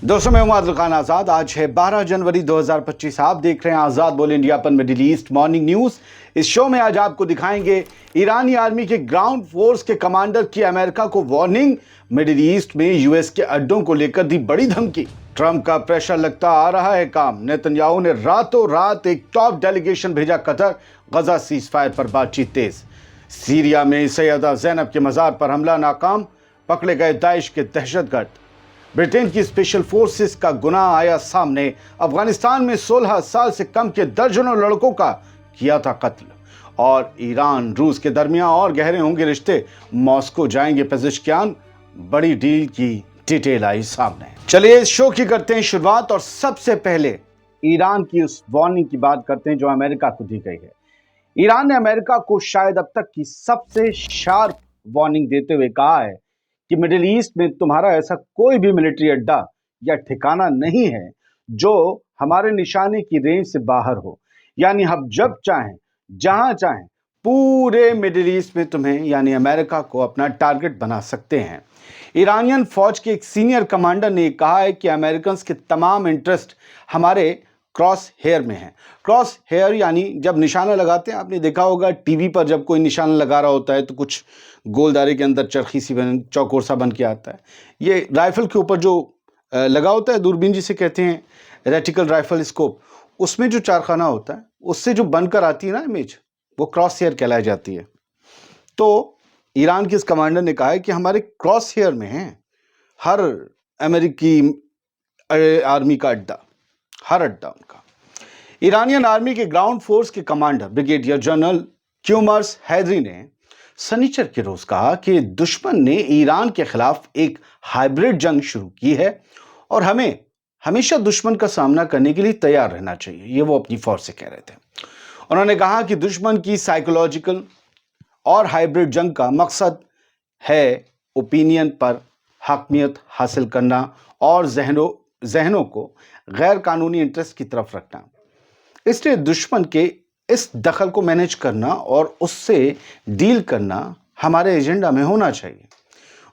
दोस्तों मैं हूं आदिल खान आजाद। आज है 12 जनवरी 2025। आप देख रहे हैं आजाद बोल इंडिया पर मिडिल ईस्ट मॉर्निंग न्यूज। इस शो में आज आपको दिखाएंगे ईरानी आर्मी के ग्राउंड फोर्स के कमांडर की अमेरिका को वार्निंग, मिडिल ईस्ट में यूएस के अड्डों को लेकर दी बड़ी धमकी, ट्रंप का प्रेशर लगता आ रहा है काम, नेतन्याहू ने रातों रात एक टॉप डेलीगेशन भेजा कतर, गजा सीज फायर पर बातचीत तेज, सीरिया में सैयदा ज़ैनब के मजार पर हमला नाकाम, पकड़े गए दाइश के दहशतगर्द, ब्रिटेन की स्पेशल फोर्सेस का गुनाह आया सामने, अफगानिस्तान में 16 साल से कम के दर्जनों लड़कों का किया था कत्ल, और ईरान रूस के दरमियान और गहरे होंगे रिश्ते, मॉस्को जाएंगे पेज़ेश्कियान, बड़ी डील की डिटेल आई सामने। चलिए इस शो की करते हैं शुरुआत और सबसे पहले ईरान की उस वार्निंग की बात करते हैं जो अमेरिका को दी गई है। ईरान ने अमेरिका को शायद अब तक की सबसे शार्प वार्निंग देते हुए कहा है कि मिडिल ईस्ट में तुम्हारा ऐसा कोई भी मिलिट्री अड्डा या ठिकाना नहीं है जो हमारे निशाने की रेंज से बाहर हो, यानी हम जब चाहें जहां चाहें पूरे मिडिल ईस्ट में तुम्हें यानी अमेरिका को अपना टारगेट बना सकते हैं। ईरानियन फौज के एक सीनियर कमांडर ने कहा है कि अमेरिकन के तमाम इंटरेस्ट हमारे क्रॉस हेयर में है। क्रॉस हेयर यानी जब निशाना लगाते हैं, आपने देखा होगा टीवी पर जब कोई निशाना लगा रहा होता है तो कुछ गोलदारे के अंदर चरखी सी बन चौकोर सा बन के आता है। ये राइफल के ऊपर जो लगा होता है, दूरबीन जिसे कहते हैं, रेटिकल राइफल स्कोप, उसमें जो चारखाना होता है उससे जो बनकर आती है ना इमेज, वो क्रॉस हेयर कहलाई जाती है। तो ईरान के इस कमांडर ने कहा है कि हमारे क्रॉस हेयर में है हर अमेरिकी आर्मी का अड्डा, हर अड्डा उनका। ईरानियन आर्मी के ग्राउंड फोर्स के commander brigadier general Kioumars Heydari ने शनिचर के रोज कहा कि दुश्मन ने ईरान के खिलाफ एक हाइब्रिड जंग शुरू की है और हमें हमेशा दुश्मन का सामना करने के लिए तैयार रहना चाहिए। ये वो अपनी फौज से कह रहे थे। उन्होंने कहा कि दुश्मन की साइकोलॉजिकल और हाइब्रिड जंग का मकसद है ओपिनियन पर हकमियत हासिल करना और जहनों को गैर कानूनी इंटरेस्ट की तरफ रखना। इसलिए दुश्मन के इस दखल को मैनेज करना और उससे डील करना हमारे एजेंडा में होना चाहिए।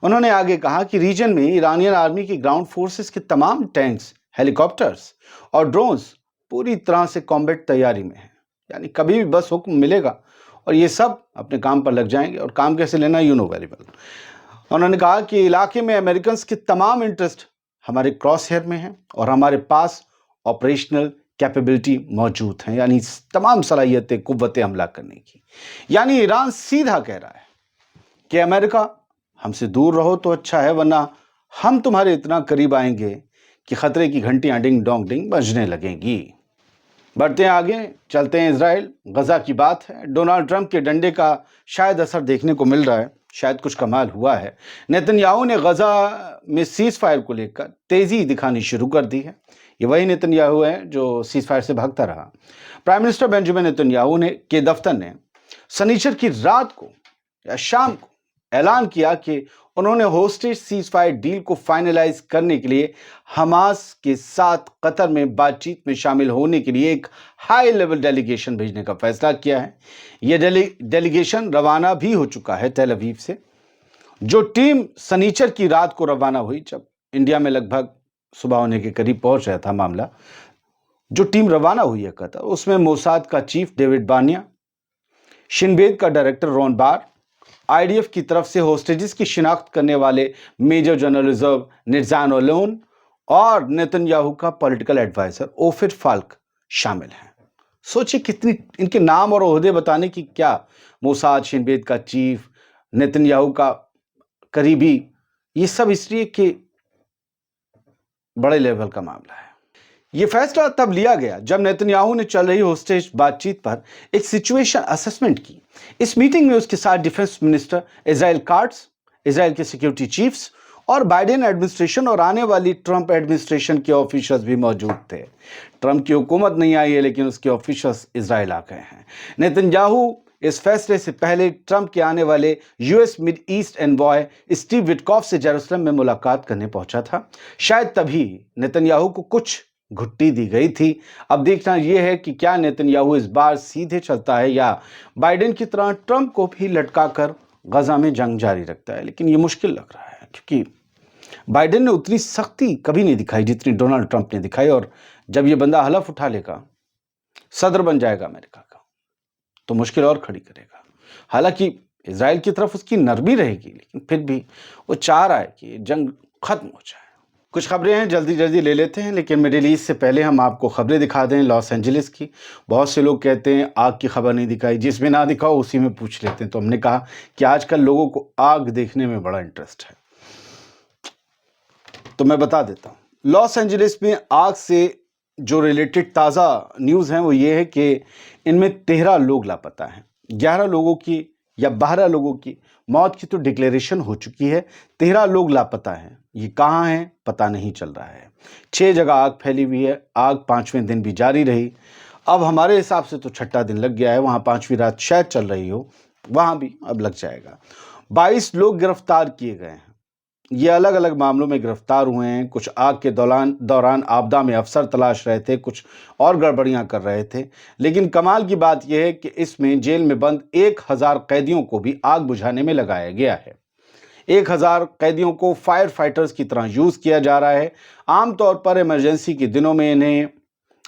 उन्होंने आगे कहा कि रीजन में ईरानियन आर्मी की ग्राउंड फोर्सेस के तमाम टैंक्स, हेलीकॉप्टर्स और ड्रोन्स पूरी तरह से कॉम्बैट तैयारी में हैं, यानी कभी भी बस हुक्म मिलेगा और ये सब अपने काम पर लग जाएंगे। और काम कैसे लेना, यू नो वेरी वेल। उन्होंने कहा कि इलाके में अमेरिकन के तमाम इंटरेस्ट हमारे क्रॉस हेयर में हैं और हमारे पास ऑपरेशनल कैपेबिलिटी मौजूद हैं, यानी तमाम सलाहियतें, कुव्वतें हमला करने की। यानी ईरान सीधा कह रहा है कि अमेरिका, हमसे दूर रहो तो अच्छा है, वरना हम तुम्हारे इतना करीब आएंगे कि खतरे की घंटियां डिंग डोंग डिंग बजने लगेंगी। बढ़ते हैं आगे, चलते हैं इजराइल। गजा की बात है। डोनाल्ड ट्रंप के डंडे का शायद असर देखने को मिल रहा है, शायद कुछ कमाल हुआ है। नेतन्याहू ने गजा में सीज फायर को लेकर तेजी दिखानी शुरू कर दी है। ये वही नेतन्याहू है जो सीज फायर से भागता रहा। प्राइम मिनिस्टर बेंजामिन नेतन्याहू के दफ्तर ने शनिचर की रात को या शाम को ऐलान किया कि उन्होंने होस्टेज सीज फायर डील को फाइनलाइज करने के लिए हमास के साथ कतर में बातचीत में शामिल होने के लिए एक हाई लेवल डेलीगेशन भेजने का फैसला किया है। यह डेलीगेशन रवाना भी हो चुका है तेल अवीव से। जो टीम शनिचर की रात को रवाना हुई, जब इंडिया में लगभग सुबह होने के करीब पहुंच रहा था मामला, जो टीम रवाना हुई है कतर, उसमें मोसाद का चीफ डेविड बानिया, शिनबेद का डायरेक्टर रॉन बार, आईडीएफ की तरफ से होस्टेजेस की शिनाख्त करने वाले मेजर जनरल रिजर्व निर्जान ओलोन और नेतन्याहू का पॉलिटिकल एडवाइजर ओफिर फाल्क शामिल हैं। सोचिए कितनी इनके नाम और ओहदे बताने की क्या, मोसाद, शिनबेद का चीफ, नेतन्याहू का करीबी, ये सब इसलिए कि बड़े लेवल का मामला है। यह फैसला तब लिया गया जब नेतन्याहू ने चल रही होस्टेज बातचीत पर एक सिचुएशन असेसमेंट की। इस मीटिंग में उसके साथ defence minister Israel cuts, Israel के सिक्योरिटी चीफ्स और बाइडेन एडमिनिस्ट्रेशन और आने वाली ट्रंप एडमिनिस्ट्रेशन के ऑफिसर्स भी मौजूद थे। ट्रंप की हुकूमत नहीं आई है, लेकिन उसके ऑफिसर्स इजराइल आ गए हैं। नेतन्याहू इस फैसले से पहले ट्रंप के आने वाले US mid east envoy Steve Witkoff से जेरूसलम में मुलाकात करने पहुंचा था। शायद तभी नेतन्याहू को कुछ घुट्टी दी गई थी। अब देखना यह है कि क्या नेतन्याहू इस बार सीधे चलता है या बाइडेन की तरह ट्रंप को भी लटकाकर गजा में जंग जारी रखता है। लेकिन यह मुश्किल लग रहा है, क्योंकि बाइडेन ने उतनी सख्ती कभी नहीं दिखाई जितनी डोनाल्ड ट्रंप ने दिखाई, और जब ये बंदा हलफ उठा लेगा, सदर बन जाएगा अमेरिका का, तो मुश्किल और खड़ी करेगा। हालांकि इजराइल की तरफ उसकी नरमी रहेगी, लेकिन फिर भी वो चाह रहा है कि जंग खत्म हो जाए। कुछ खबरें हैं, जल्दी जल्दी ले लेते हैं, लेकिन मिडिल ईस्ट से पहले हम आपको खबरें दिखा दें लॉस एंजलिस की। बहुत से लोग कहते हैं आग की खबर नहीं दिखाई, जिसमें ना दिखाओ उसी में पूछ लेते हैं। तो हमने कहा कि आजकल लोगों को आग देखने में बड़ा इंटरेस्ट है, तो मैं बता देता हूं। लॉस एंजलिस में आग से जो रिलेटेड ताज़ा न्यूज़ हैं वो ये है कि इनमें 13 लोग लापता हैं। 11 लोगों की या 12 लोगों की मौत की तो डिक्लेरेशन हो चुकी है, 13 लोग लापता हैं। ये कहाँ हैं पता नहीं चल रहा है। 6 जगह आग फैली हुई है। आग 5वें दिन भी जारी रही। अब हमारे हिसाब से तो 6ठा दिन लग गया है, वहाँ 5वीं रात शायद चल रही हो, वहाँ भी अब लग जाएगा। 22 लोग गिरफ्तार किए गए हैं। ये अलग अलग मामलों में गिरफ्तार हुए हैं। कुछ आग के दौरान आपदा में अफसर तलाश रहे थे, कुछ और गड़बड़ियां कर रहे थे। लेकिन कमाल की बात यह है कि इसमें जेल में बंद 1000 कैदियों को भी आग बुझाने में लगाया गया है। 1000 कैदियों को फायर फाइटर्स की तरह यूज किया जा रहा है। आमतौर पर इमरजेंसी के दिनों में इन्हें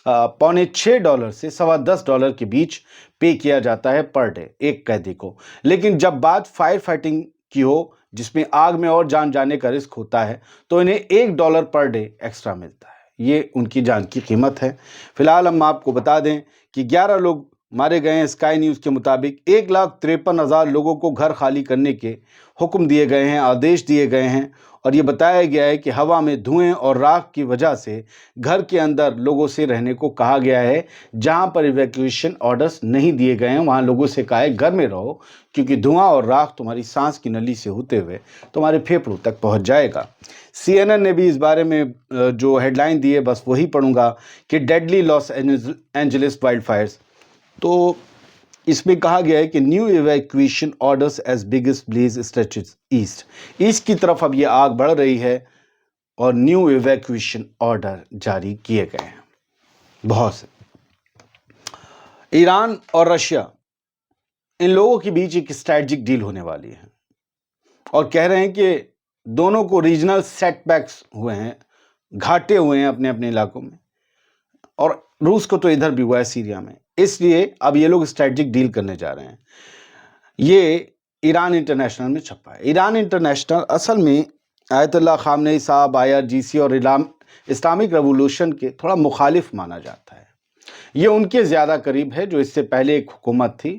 $6.25 से $10.25 के बीच पे किया जाता है पर डे एक कैदी को। लेकिन जब बात फायर फाइटिंग की हो, जिसमें आग में और जान जाने का रिस्क होता है, तो इन्हें $1 पर डे एक्स्ट्रा मिलता है। ये उनकी जान की कीमत है। फिलहाल हम आपको बता दें कि 11 लोग मारे गए हैं। स्काई न्यूज़ के मुताबिक 1,53,000 लोगों को घर खाली करने के हुक्म दिए गए हैं, आदेश दिए गए हैं, और ये बताया गया है कि हवा में धुएं और राख की वजह से घर के अंदर लोगों से रहने को कहा गया है। जहां पर इवैक्यूएशन ऑर्डर्स नहीं दिए गए हैं वहां लोगों से कहा है घर में रहो, क्योंकि धुआं और राख तुम्हारी सांस की नली से होते हुए तुम्हारे फेफड़ों तक पहुंच जाएगा। CNN ने भी इस बारे में जो हेडलाइन दी है, बस वही पढ़ूंगा कि deadly Los Angeles wildfires. तो इसमें कहा गया है कि new evacuation orders as biggest blaze stretches east की तरफ अब ये आग बढ़ रही है और न्यू इवैक्यूएशन ऑर्डर जारी किए गए हैं बहुत से। ईरान और रशिया, इन लोगों के बीच एक स्ट्रैटेजिक डील होने वाली है, और कह रहे हैं कि दोनों को रीजनल सेटबैक्स हुए हैं, घाटे हुए हैं अपने अपने इलाकों में, और रूस को तो इधर भी हुआ है सीरिया में। इसलिए अब ये लोग स्ट्रैटेजिक डील करने जा रहे हैं। ये ईरान इंटरनेशनल में छपा है। ईरान इंटरनेशनल असल में आयतुल्लाह खामनेई साहब, IRGC और इस्लामिक रेवोल्यूशन के थोड़ा मुखालिफ माना जाता है। ये उनके ज़्यादा करीब है। जो इससे पहले एक हुकूमत थी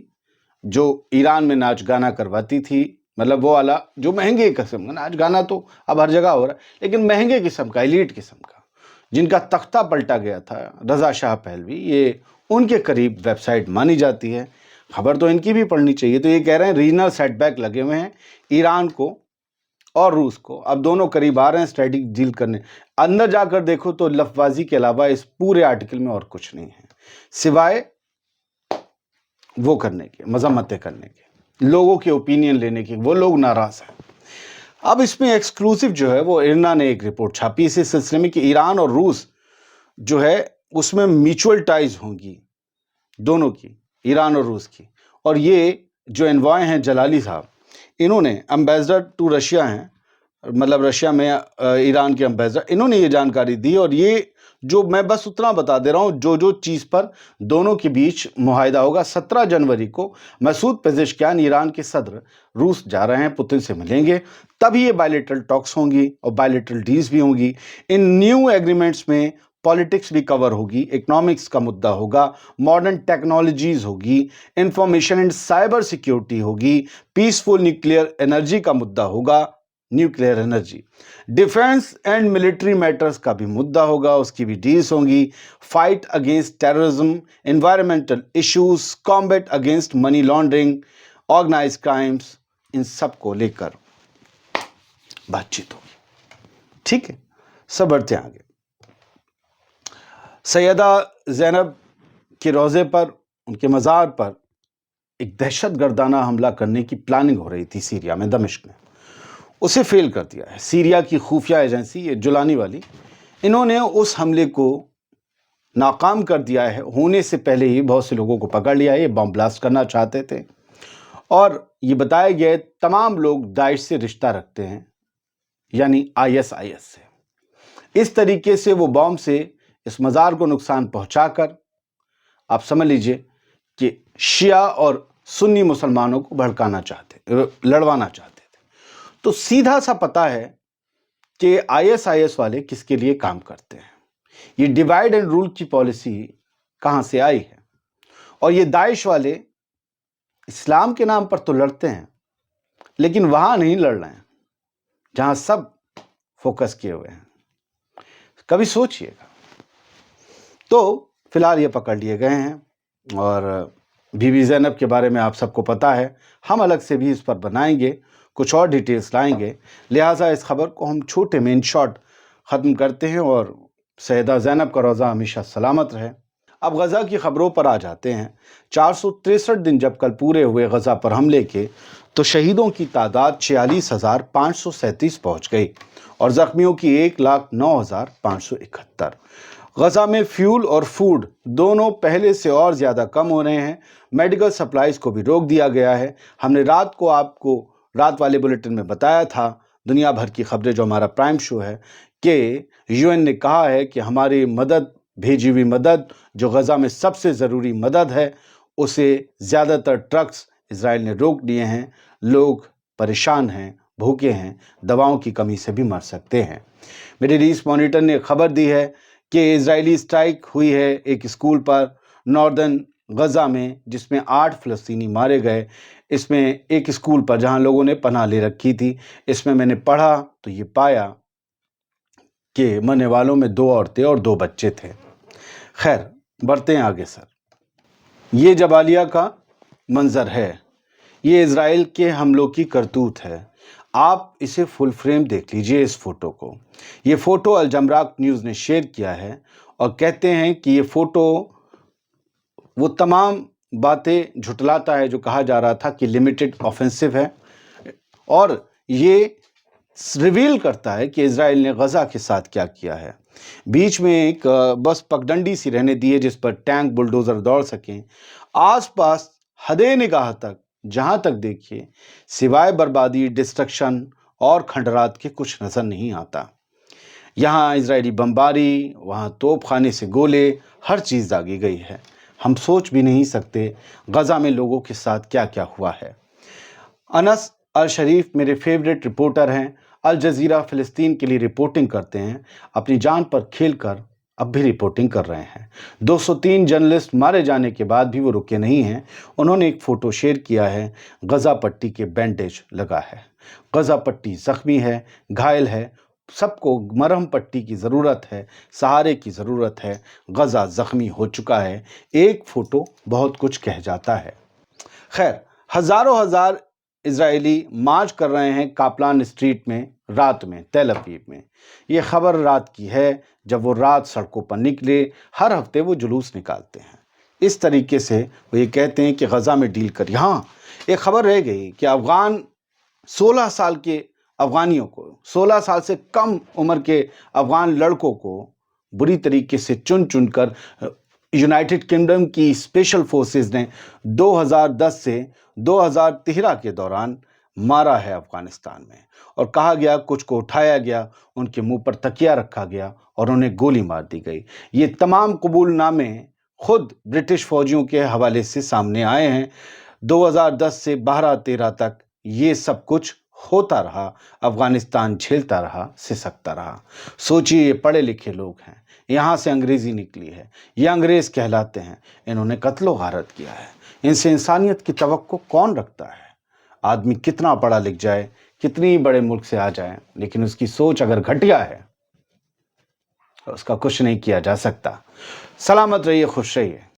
जो ईरान में नाच गाना करवाती थी, मतलब वो वाला जो महंगे किस्म का नाच गाना, तो अब हर जगह हो रहा है, लेकिन महंगे किस्म का, एलीट किस्म का, जिनका तख्ता पलटा गया था, रज़ा शाह पहलवी, ये उनके करीब वेबसाइट मानी जाती है। खबर तो इनकी भी पढ़नी चाहिए। तो ये कह रहे हैं रीजनल सेटबैक लगे हुए हैं ईरान को और रूस को, अब दोनों करीब आ रहे हैं स्ट्रेटेजिक डील करने। अंदर जाकर देखो तो लफ्ज़बाजी के अलावा इस पूरे आर्टिकल में और कुछ नहीं है, सिवाय वो करने के, मजम्मतें करने के, लोगों के ओपिनियन लेने के। वो लोग नाराज हैं। अब इसमें एक्सक्लूसिव जो है वो इरना ने एक रिपोर्ट छापी इस सिलसिले में कि ईरान और रूस जो है उसमें म्यूचुअल टाइज होंगी दोनों की, ईरान और रूस की। और ये जो एनवॉय हैं जलाली साहब, इन्होंने एम्बेसडर टू रशिया हैं, मतलब रशिया में ईरान के एम्बेसडर, इन्होंने ये जानकारी दी। और ये जो मैं बस उतना बता दे रहा हूँ, जो चीज़ पर दोनों के बीच मुआहिदा होगा। 17 जनवरी को मसूद पेजेश्कियान, ईरान के सदर, रूस जा रहे हैं, पुतिन से मिलेंगे। तभी ये बायलैटरल टॉक्स होंगी और बायलैटरल डील्स भी होंगी। इन न्यू एग्रीमेंट्स में पॉलिटिक्स भी कवर होगी, इकोनॉमिक्स का मुद्दा होगा, मॉडर्न टेक्नोलॉजीज होगी, इंफॉर्मेशन एंड साइबर सिक्योरिटी होगी, पीसफुल न्यूक्लियर एनर्जी का मुद्दा होगा, nuclear energy, defence and military matters का भी मुद्दा होगा, उसकी भी डील्स होंगी, fight against terrorism, environmental issues, combat against money laundering, organised crimes, इन सब को लेकर बातचीत होगी। ठीक है, सब बढ़ते आगे। सैयदा ज़ैनब के रोज़े पर, उनके मज़ार पर एक दहशतगर्दाना हमला करने की प्लानिंग हो रही थी सीरिया में, दमिश्क में। उसे फेल कर दिया है सीरिया की खुफिया एजेंसी, ये जुलानी वाली, इन्होंने उस हमले को नाकाम कर दिया है। होने से पहले ही बहुत से लोगों को पकड़ लिया है। ये बम ब्लास्ट करना चाहते थे, और ये बताया गया तमाम लोग दाइश से रिश्ता रखते हैं, यानी ISIS से। इस तरीके से वो बॉम्ब से इस मज़ार को नुकसान पहुंचाकर आप समझ लीजिए कि शिया और सुन्नी मुसलमानों को लड़वाना चाहते थे। तो सीधा सा पता है कि ISIS वाले किसके लिए काम करते हैं। ये डिवाइड एंड रूल की पॉलिसी कहाँ से आई है। और ये दाइश वाले इस्लाम के नाम पर तो लड़ते हैं, लेकिन वहां नहीं लड़ रहे हैं जहां सब फोकस किए हुए हैं। कभी सोचिएगा। तो फिलहाल ये पकड़ लिए गए हैं और बीबी ज़ैनब के बारे में आप सबको पता है। हम अलग से भी इस पर बनाएंगे, कुछ और डिटेल्स लाएंगे। लिहाजा इस खबर को हम छोटे में इन शॉर्ट ख़त्म करते हैं और सैयदा ज़ैनब का रोज़ा हमेशा सलामत रहे। अब गज़ा की खबरों पर आ जाते हैं। 463 दिन जब कल पूरे हुए गज़ा पर हमले के, तो शहीदों की तादाद 46,537 पहुँच गई और ज़ख्मियों की 1,09,571। गज़ा में फ्यूल और फूड दोनों पहले से और ज़्यादा कम हो रहे हैं। मेडिकल सप्लाईज़ को भी रोक दिया गया है। हमने रात को आपको रात वाले बुलेटिन में बताया था, दुनिया भर की खबरें जो हमारा प्राइम शो है, कि UN ने कहा है कि हमारी भेजी हुई मदद जो गज़ा में सबसे ज़रूरी मदद है, उसे ज़्यादातर ट्रक्स इजराइल ने रोक दिए हैं। लोग परेशान हैं, भूखे हैं, दवाओं की कमी से भी मर सकते हैं। मिडिल ईस्ट मॉनिटर ने खबर दी है कि इजरायली स्ट्राइक हुई है एक स्कूल पर नॉर्दर्न गज़ा में, जिसमें 8 फ़लस्तीनी मारे गए। इसमें एक स्कूल पर जहां लोगों ने पनाह ले रखी थी। इसमें मैंने पढ़ा तो ये पाया कि मरने वालों में 2 औरतें और 2 बच्चे थे। खैर, बढ़ते हैं आगे सर। ये जबालिया का मंजर है, ये इजराइल के हमलों की करतूत है। आप इसे फुल फ्रेम देख लीजिए इस फोटो को। ये फोटो अल जमराक न्यूज़ ने शेयर किया है और कहते हैं कि ये फोटो वो तमाम बातें झुटलाता है जो कहा जा रहा था कि लिमिटेड ऑफेंसिव है, और ये रिवील करता है कि इजराइल ने गज़ा के साथ क्या किया है। बीच में एक बस पगडंडी सी रहने दी है जिस पर टैंक बुलडोज़र दौड़ सकें। आसपास हदे निगाह तक जहां तक देखिए सिवाय बर्बादी, डिस्ट्रक्शन और खंडरात के कुछ नज़र नहीं आता। यहाँ इजरायली बमबारी, वहाँ तोपखाने से गोले, हर चीज़ दागी गई है। हम सोच भी नहीं सकते गज़ा में लोगों के साथ क्या क्या हुआ है। अनस अल शरीफ मेरे फेवरेट रिपोर्टर हैं। अल जज़ीरा फ़िलिस्तीन के लिए रिपोर्टिंग करते हैं। अपनी जान पर खेलकर अब भी रिपोर्टिंग कर रहे हैं। 203 जर्नलिस्ट मारे जाने के बाद भी वो रुके नहीं हैं। उन्होंने एक फ़ोटो शेयर किया है। गज़ा पट्टी के बैंडेज लगा है। गज़ा पट्टी ज़ख्मी है, घायल है। सबको मरहम पट्टी की ज़रूरत है, सहारे की ज़रूरत है। गज़ा ज़ख्मी हो चुका है। एक फ़ोटो बहुत कुछ कह जाता है। खैर, हज़ारों हज़ार इजरायली मार्च कर रहे हैं कापलान स्ट्रीट में रात में तेल अवीव में। ये खबर रात की है, जब वो रात सड़कों पर निकले। हर हफ्ते वो जुलूस निकालते हैं। इस तरीके से वो ये कहते हैं कि गज़ा में डील कर। यहाँ एक खबर रह गई कि 16 साल के अफ़गानियों को, 16 साल से कम उम्र के अफ़गान लड़कों को बुरी तरीके से चुन चुन कर यूनाइटेड किंगडम की स्पेशल फोर्सेस ने 2010 से 2013 के दौरान मारा है अफ़गानिस्तान में। और कहा गया कुछ को उठाया गया, उनके मुंह पर तकिया रखा गया और उन्हें गोली मार दी गई। ये तमाम कबूलनामे खुद ब्रिटिश फौजियों के हवाले से सामने आए हैं। 2010 से 12-13 तक ये सब कुछ होता रहा। अफ़गानिस्तान झेलता रहा, सिसकता रहा। सोचिए, ये पढ़े लिखे लोग हैं, यहाँ से अंग्रेज़ी निकली है, ये अंग्रेज़ कहलाते हैं। इन्होंने कत्लो गारत किया है। इनसे इंसानियत की तवक्को कौन रखता है? आदमी कितना पढ़ा लिख जाए, कितनी बड़े मुल्क से आ जाए, लेकिन उसकी सोच अगर घटिया है तो उसका कुछ नहीं किया जा सकता। सलामत रहिए, खुश रहिए।